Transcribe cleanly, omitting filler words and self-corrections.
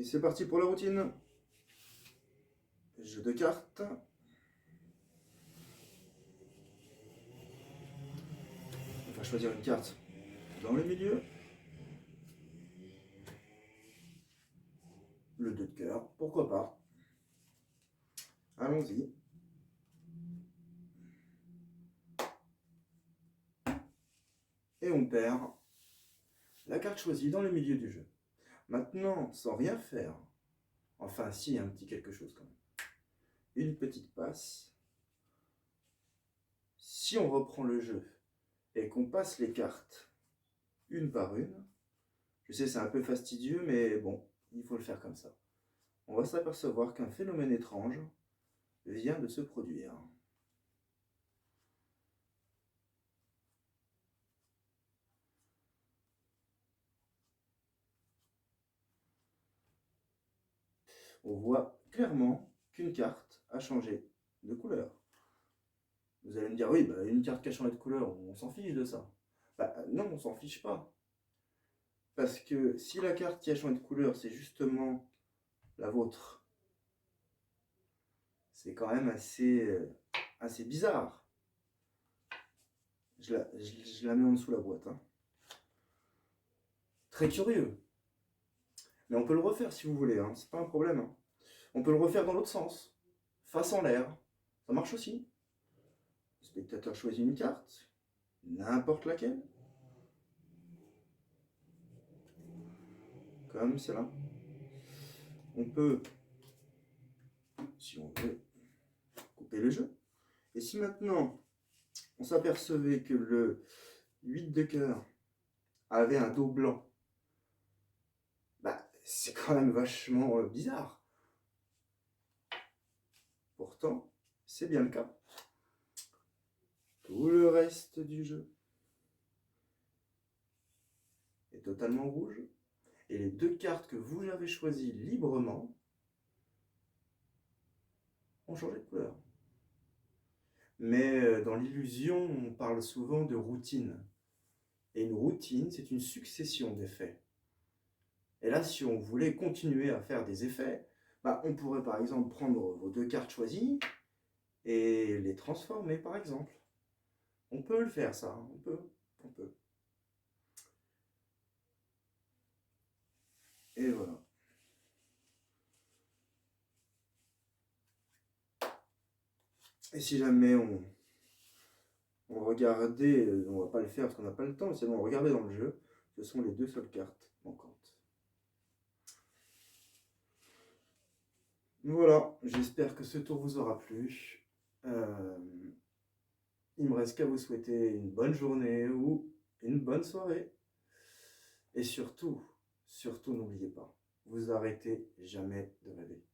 c'est parti pour la routine. Jeu de cartes. On va choisir une carte dans le milieu. Le 2 de cœur, pourquoi pas. Allons-y. Et on perd la carte choisie dans le milieu du jeu. Maintenant, sans rien faire, enfin si, un petit quelque chose quand même. Une petite passe. Si on reprend le jeu et qu'on passe les cartes une par une, je sais c'est un peu fastidieux, mais bon, il faut le faire comme ça. On va s'apercevoir qu'un phénomène étrange vient de se produire. On voit clairement qu'une carte a changé de couleur. Vous allez me dire, oui, bah, une carte qui a changé de couleur, on s'en fiche de ça. Bah, non, on s'en fiche pas. Parce que si la carte qui a changé de couleur, c'est justement la vôtre, c'est quand même assez bizarre. Je la mets en dessous de la boîte. Hein. Très curieux. Mais on peut le refaire si vous voulez, hein. C'est pas un problème. Hein. On peut le refaire dans l'autre sens, face en l'air. Ça marche aussi. Le spectateur choisit une carte, n'importe laquelle. Comme cela. On peut, si on veut, couper le jeu. Et si maintenant, on s'apercevait que le 8 de cœur avait un dos blanc, bah, c'est quand même vachement bizarre. Pourtant, c'est bien le cas. Tout le reste du jeu est totalement rouge. Et les deux cartes que vous avez choisies librement ont changé de couleur. Mais dans l'illusion, on parle souvent de routine. Et une routine, c'est une succession d'effets. Et là, si on voulait continuer à faire des effets, bah, on pourrait par exemple prendre vos deux cartes choisies et les transformer par exemple. On peut le faire ça, hein. On peut. Et voilà. Et si jamais on regardait, on va pas le faire parce qu'on n'a pas le temps, mais si on regardait dans le jeu, ce sont les deux seules cartes manquantes. Voilà, j'espère que ce tour vous aura plu. Il me reste qu'à vous souhaiter une bonne journée ou une bonne soirée. Et surtout, n'oubliez pas, vous arrêtez jamais de rêver.